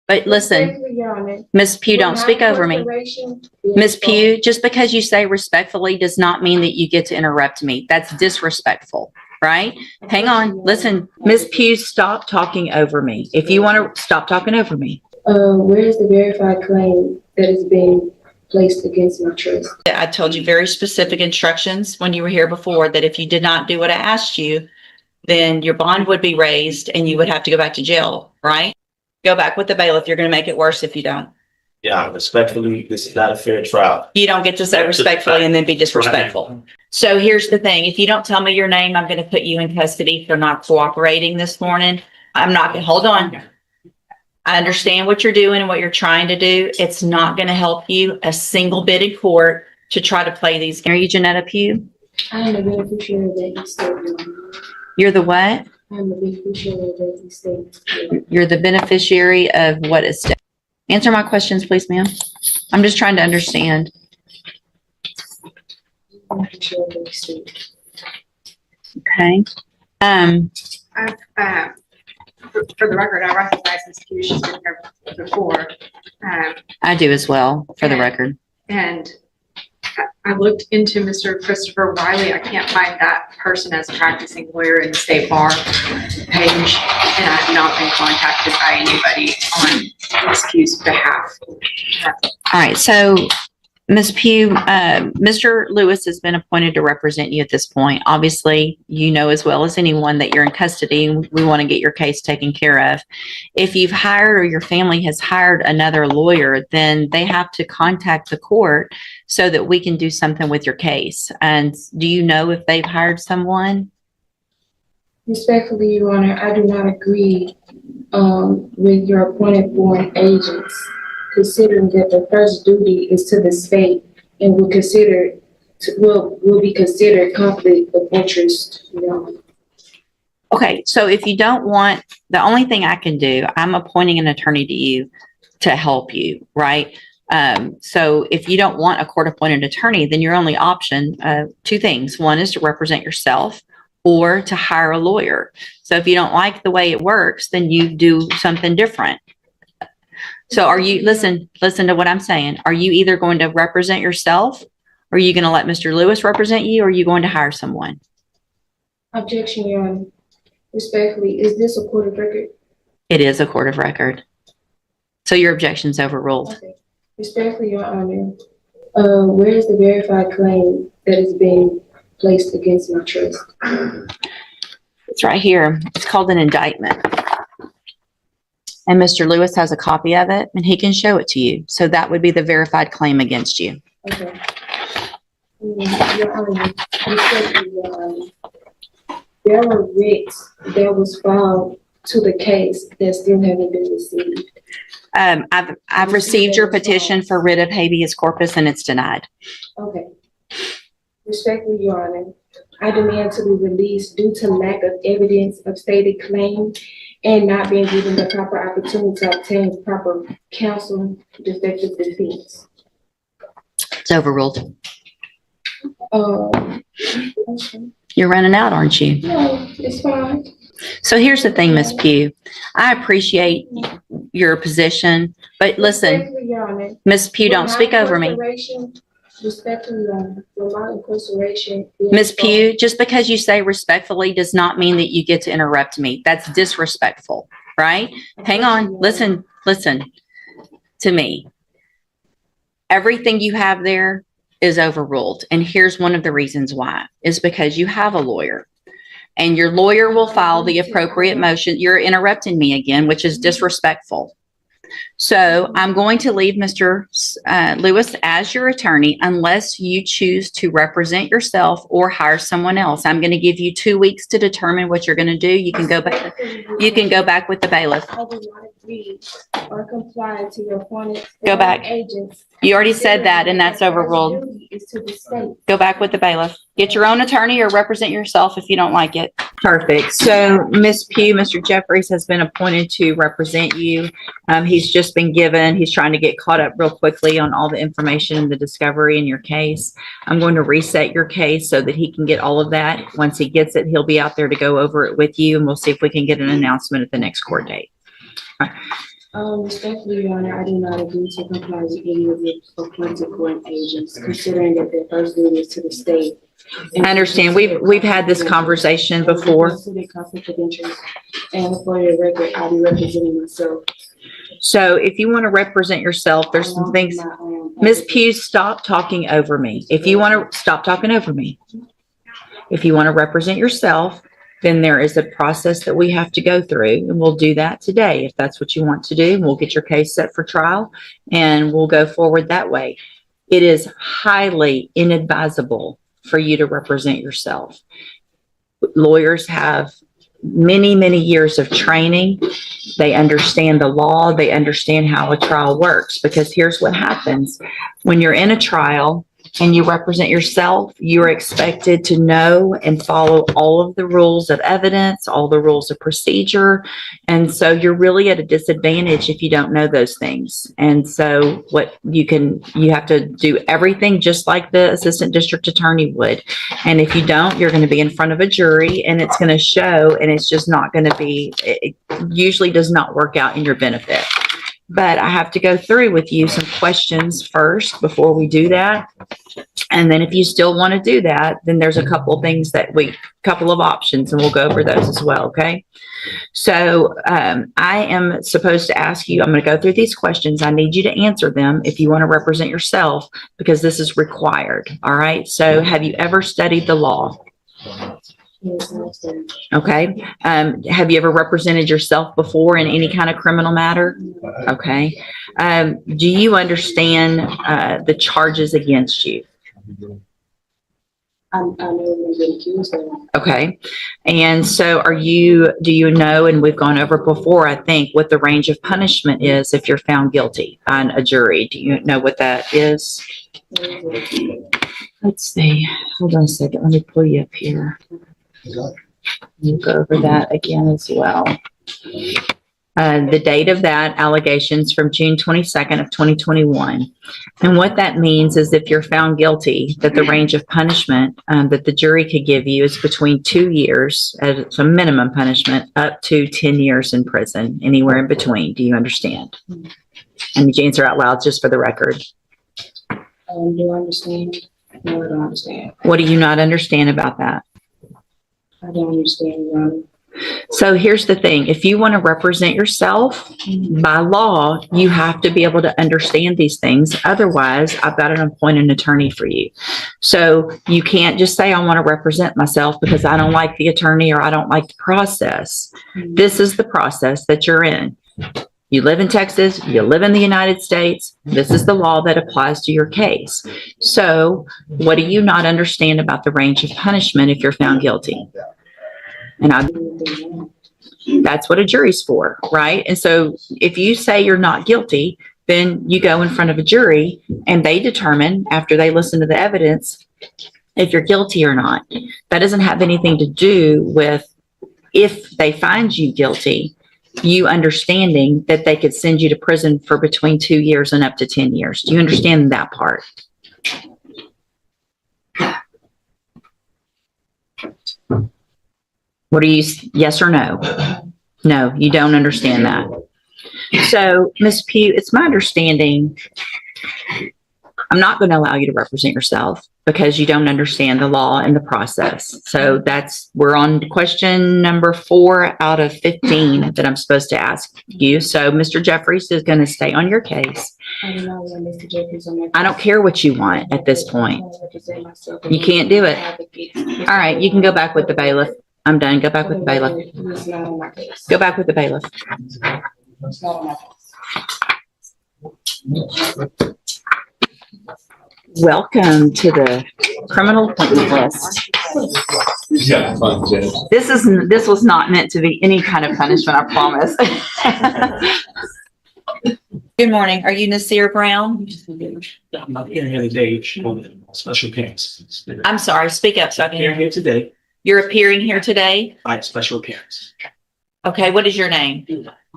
But listen, Ms. Pugh, don't speak over me. Ms. Pugh, just because you say respectfully does not mean that you get to interrupt me. That's disrespectful, right? Hang on. Listen, Ms. Pugh, stop talking over me. If you want to stop talking over me. Where is the verified claim that is being placed against my trust? I told you very specific instructions when you were here before that if you did not do what I asked you, then your bond would be raised and you would have to go back to jail, right? Go back with the bailiff. You're going to make it worse if you don't. Yeah, respectfully, this is not a fair trial. You don't get to say respectfully and then be disrespectful. So here's the thing. If you don't tell me your name, I'm going to put you in custody for not cooperating this morning. I'm not going to, hold on. I understand what you're doing and what you're trying to do. It's not going to help you a single bit in court to try to play these. Are you Janetta Pugh? I am the beneficiary of that statement. You're the what? I'm the beneficiary of that statement. You're the beneficiary of what estate? Answer my questions, please, ma'am. I'm just trying to understand. Beneficiary of that statement. Okay. For the record, I recognize Ms. Pugh. She's been here before. I do as well, for the record. And I looked into Mr. Christopher Wiley. I can't find that person as a practicing lawyer in the state bar page, and I have not been contacted by anybody on Ms. Pugh's behalf. All right, so Ms. Pugh, Mr. Lewis has been appointed to represent you at this point. Obviously, you know as well as anyone that you're in custody and we want to get your case taken care of. If you've hired or your family has hired another lawyer, then they have to contact the court so that we can do something with your case. And do you know if they've hired someone? Respectfully, Your Honor, I do not agree with your appointed foreign agents, considering that the first duty is to the state and will be considered conflict of interest. Okay, so if you don't want, the only thing I can do, I'm appointing an attorney to you to help you, right? So if you don't want a court-appointed attorney, then your only option, two things. One is to represent yourself or to hire a lawyer. So if you don't like the way it works, then you do something different. So are you, listen to what I'm saying. Are you either going to represent yourself or are you going to let Mr. Lewis represent you or are you going to hire someone? Objection, Your Honor. Respectfully, is this a court of record? It is a court of record. So your objection's overruled. Okay. Respectfully, Your Honor, where is the verified claim that is being placed against my trust? It's right here. It's called an indictment. And Mr. Lewis has a copy of it and he can show it to you. So that would be the verified claim against you. Okay. Your Honor, respectfully, Your Honor, there were writs that was filed to the case that still haven't been received. I've received your petition for writ of habeas corpus and it's denied. Okay. Respectfully, Your Honor, I demand to be released due to lack of evidence of stated claim and not being given the proper opportunity to obtain proper counsel defective defense. It's overruled. Okay. You're running out, aren't you? No, it's fine. So here's the thing, Ms. Pugh. I appreciate your position, but listen, Respectfully, Your Honor, Ms. Pugh, don't speak over me. Respectfully, Your Honor, for my incarceration. Ms. Pugh, just because you say respectfully does not mean that you get to interrupt me. That's disrespectful, right? Hang on. Listen to me. Everything you have there is overruled. And here's one of the reasons why is because you have a lawyer and your lawyer will file the appropriate motion. You're interrupting me again, which is disrespectful. So I'm going to leave Mr. Lewis as your attorney unless you choose to represent yourself or hire someone else. I'm going to give you 2 weeks to determine what you're going to do. You can go back. You can go back with the bailiff. I do not agree or comply to your appointed Go back. agents. You already said that, and that's overruled. Is to the state. Go back with the bailiff. Get your own attorney or represent yourself if you don't like it. Perfect. So Ms. Pugh, Mr. Jeffries has been appointed to represent you. He's just been given, he's trying to get caught up real quickly on all the information and the discovery in your case. I'm going to reset your case so that he can get all of that. Once he gets it, he'll be out there to go over it with you and we'll see if we can get an announcement at the next court date. All right. Respectfully, Your Honor, I do not agree to comply with any of the appointed court agents, considering that their first duty is to the state. I understand. We've had this conversation before. Considered conflict of interest, and for the record, I'll be representing myself. So if you want to represent yourself, there's some things. Ms. Pugh, stop talking over me. If you want to stop talking over me. If you want to represent yourself, then there is a process that we have to go through, and we'll do that today. If that's what you want to do, we'll get your case set for trial and we'll go forward that way. It is highly inadvisable for you to represent yourself. Lawyers have many, many years of training. They understand the law. They understand how a trial works, because here's what happens. When you're in a trial and you represent yourself, you're expected to know and follow all of the rules of evidence, all the rules of procedure. And so you're really at a disadvantage if you don't know those things. And so you have to do everything just like the assistant district attorney would. And if you don't, you're going to be in front of a jury and it's going to show, and it's just not going to be, it usually does not work out in your benefit. But I have to go through with you some questions first before we do that. And then if you still want to do that, then there's a couple of things couple of options, and we'll go over those as well. Okay. So I am supposed to ask you, I'm going to go through these questions. I need you to answer them if you want to represent yourself, because this is required. All right. So have you ever studied the law? Okay. Have you ever represented yourself before in any kind of criminal matter? Okay. Do you understand the charges against you? I know we've been accused of. Okay. And so do you know, and we've gone over before, I think, what the range of punishment is if you're found guilty on a jury? Do you know what that is? Let's see. Hold on a second. Let me pull you up here. We'll go over that again as well. The date of that allegations from June 22nd of 2021. And what that means is if you're found guilty, that the range of punishment that the jury could give you is between 2 years as a minimum punishment up to 10 years in prison, anywhere in between. Do you understand? And you answer out loud just for the record. Do I understand? No, I don't understand. What do you not understand about that? I don't understand, Your Honor. So here's the thing. If you want to represent yourself by law, you have to be able to understand these things. Otherwise, I've got to appoint an attorney for you. So you can't just say, I want to represent myself because I don't like the attorney or I don't like the process. This is the process that you're in. You live in Texas, you live in the United States. This is the law that applies to your case. So what do you not understand about the range of punishment if you're found guilty? And that's what a jury's for, right? And so if you say you're not guilty, then you go in front of a jury and they determine, after they listen to the evidence, if you're guilty or not. That doesn't have anything to do with if they find you guilty, you understanding that they could send you to prison for between 2 years and up to 10 years. Do you understand that part? What are you, yes or no? No, you don't understand that. So, Ms. Pugh, it's my understanding, I'm not going to allow you to represent yourself because you don't understand the law and the process. So we're on question number 4 out of 15 that I'm supposed to ask you. So Mr. Jeffries is going to stay on your case. I don't care what you want at this point. You can't do it. All right, you can go back with the bailiff. I'm done. Go back with the bailiff. Go back with the bailiff. Welcome to the criminal appointment list. Yeah, fun, Jen. This was not meant to be any kind of punishment, I promise. Good morning. Are you Nasir Brown? I'm not here today on special appearance. I'm sorry. Speak up so I can hear you. Here today You're appearing here today? by special appearance. Okay. What is your name?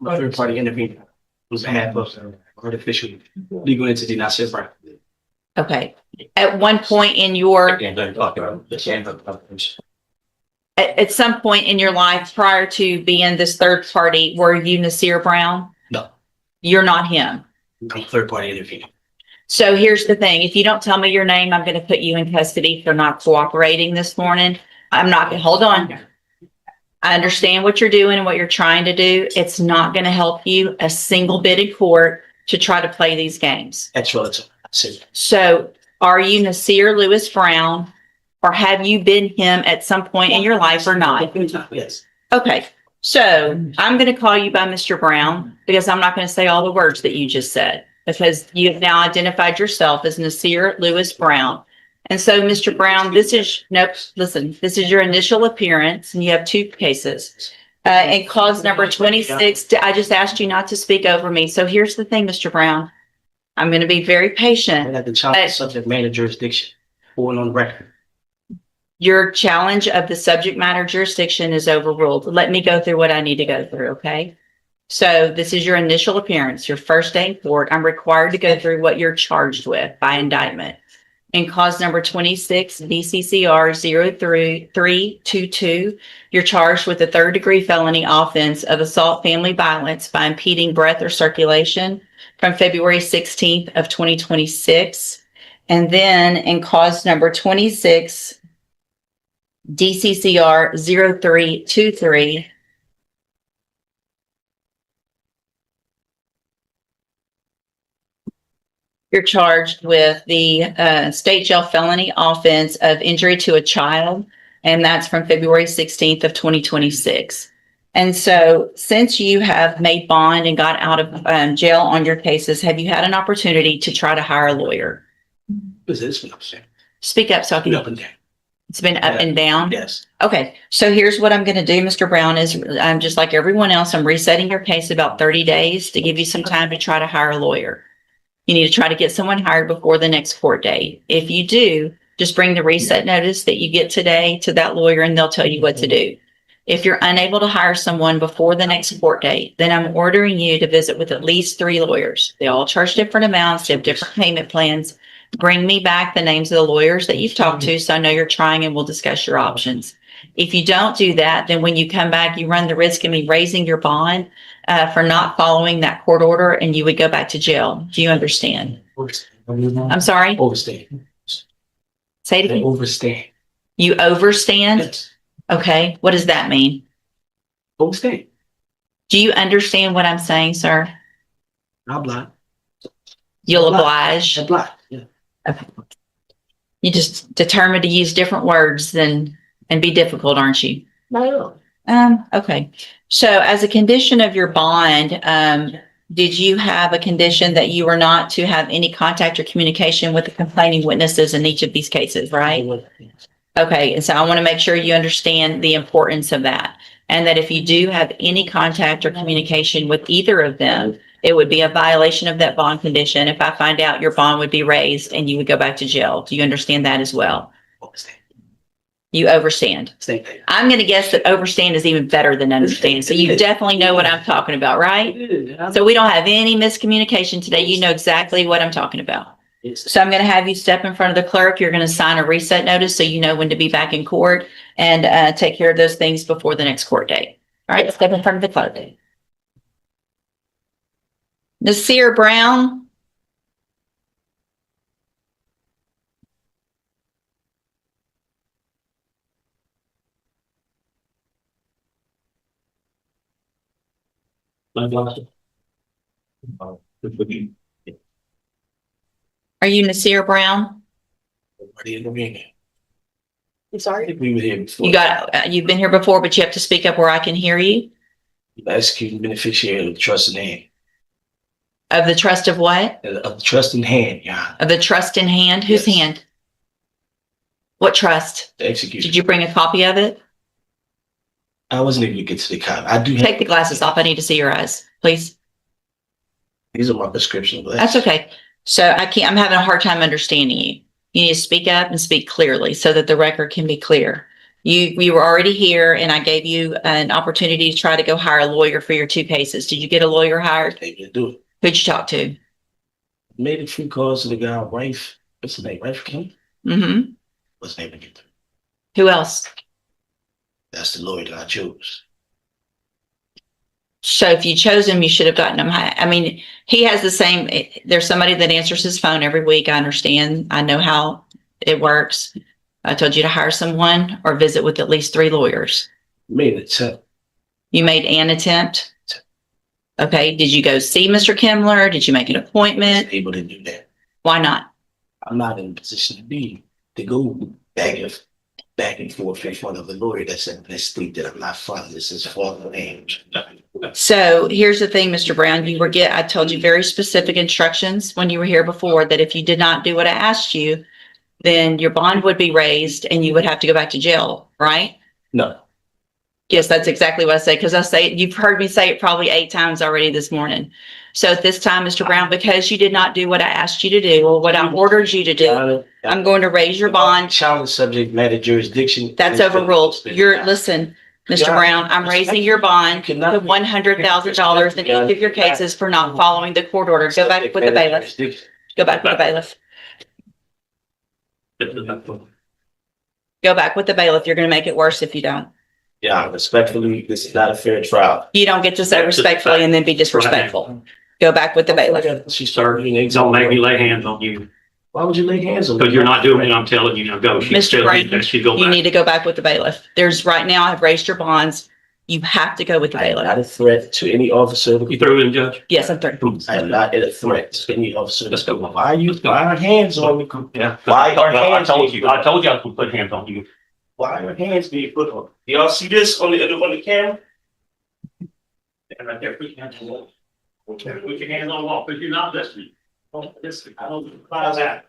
I'm a third party intervener who's behalf of artificial legal entity, Nasir Brown. Okay. At one point in your, at some point in your life prior to being this third party, were you Nasir Brown? No. You're not him. I'm third party intervener. So here's the thing. If you don't tell me your name, I'm going to put you in custody for not cooperating this morning. I'm not, hold on. I understand what you're doing and what you're trying to do. It's not going to help you a single bit in court to try to play these games. That's relative. So are you Nasir Lewis Brown, or have you been him at some point in your life or not? Yes. Okay. So I'm going to call you by Mr. Brown because I'm not going to say all the words that you just said, because you've now identified yourself as Nasir Lewis Brown. And so, Mr. Brown, this is your initial appearance, and you have two cases. And cause number 26, I just asked you not to speak over me. So here's the thing, Mr. Brown. I'm going to be very I patient. got the child subject matter jurisdiction going on record. Your challenge of the subject matter jurisdiction is overruled. Let me go through what I need to go through, okay? So this is your initial appearance, your first day in court. I'm required to go through what you're charged with by indictment. In cause number 26, DCCR 0322, you're charged with a third-degree felony offense of assault family violence by impeding breath or circulation from February 16th of 2026. And then in cause number 26, DCCR 0323, you're charged with the state jail felony offense of injury to a child, and that's from February 16th of 2026. And so since you have made bond and got out of jail on your cases, have you had an opportunity to try to hire a lawyer? Is this what I'm saying? Speak up so I can. Up and down. It's been up and down? Yes. Okay, so here's what I'm going to do, Mr. Brown, is I'm just like everyone else. I'm resetting your case about 30 days to give you some time to try to hire a lawyer. You need to try to get someone hired before the next court date. If you do, just bring the reset notice that you get today to that lawyer and they'll tell you what to do. If you're unable to hire someone before the next court date, then I'm ordering you to visit with at least 3 lawyers. They all charge different amounts. They have different payment plans. Bring me back the names of the lawyers that you've talked to so I know you're trying, and we'll discuss your options. If you don't do that, then when you come back, you run the risk of me raising your bond for not following that court order, and you would go back to jail. Do you understand? I'm sorry? Overstand. Say it again. Overstand. You overstand? Yes. Okay. What does that mean? Overstand. Do you understand what I'm saying, sir? I'll block. You'll oblige. I'll block. Yeah. Okay. You just determined to use different words and be difficult, aren't you? No. Okay. So as a condition of your bond, did you have a condition that you were not to have any contact or communication with the complaining witnesses in each of these cases, right? Okay. And so I want to make sure you understand the importance of that, and that if you do have any contact or communication with either of them, it would be a violation of that bond condition. If I find out, your bond would be raised and you would go back to jail. Do you understand that as well? Overstand. You overstand. Same thing. I'm going to guess that overstand is even better than understand. So you definitely know what I'm talking about, right? So we don't have any miscommunication today. You know exactly what I'm talking about. So I'm going to have you step in front of the clerk. You're going to sign a reset notice so you know when to be back in court, and take care of those things before the next court date. All right, step in front of the clerk. Nasir Brown. Are you Nasir Brown? I'm sorry. We were here before. You've been here before, but you have to speak up where I can hear you. Executing beneficiary of the trust in hand. Of the trust of what? Of the trust in hand, yeah. Of the trust in hand? Whose Yes. hand? What trust? The execution. Did you bring a copy of it? I wasn't able to get to the copy. I do have. Take the glasses off. I need to see your eyes, please. These are my prescription glasses. That's okay. So I'm having a hard time understanding you. You need to speak up and speak clearly so that the record can be clear. You were already here, and I gave you an opportunity to try to go hire a lawyer for your 2 cases. Did you get a lawyer hired? Able to do it. Who'd you talk to? Made a few calls to the guy, Rife. What's his name? Rife King? Mm-hmm. What's his name again? Who else? That's the lawyer that I chose. So if you chose him, you should have gotten him high. I mean, he has the same, there's somebody that answers his phone every week. I understand. I know how it works. I told you to hire someone or visit with at least 3 lawyers. Made an attempt. You made an attempt. Okay. Did you go see Mr. Kimler? Did you make an appointment? Able to do that. Why not? I'm not in a position to go back and forth in front of a lawyer that's in this state that I'm not from. This is foreign language. So here's the thing, Mr. Brown, I told you very specific instructions when you were here before that if you did not do what I asked you, then your bond would be raised and you would have to go back to jail, right? No. Yes, that's exactly what I say, because you've heard me say it probably 8 times already this morning. So at this time, Mr. Brown, because you did not do what I asked you to do or what I ordered you to do, I'm going to raise your bond. Challenge subject matter jurisdiction. That's overruled. Listen, Mr. Brown, I'm raising your bond to $100,000 in each of your cases for not following the court order. Go back with the bailiff. Go back with the bailiff. Go back with the bailiff. You're going to make it worse if you don't. Yeah, respectfully, this is not a fair trial. You don't get to say respectfully and then be disrespectful. Go back with the bailiff. She started. Don't make me lay hands on you, Why would you lay hands on me? because you're not doing what I'm telling you, now go. Mr. Brown, She go you back. need to go back with the bailiff. Right now, I've raised your bonds. You have to go with the I am bailiff. not a threat to any officer. You through in, Judge? Yes, I'm through. I am not a threat to any officer. Let's go. Why are hands on me? Yeah. Why are I hands told being you, put I told you I was gonna put hands on you. Why are hands being put on? Y'all see this on the camera? And right there, put your hands on the wall. Okay, put your hands on the wall, because you're not listening. Don't listen. I don't. How's that?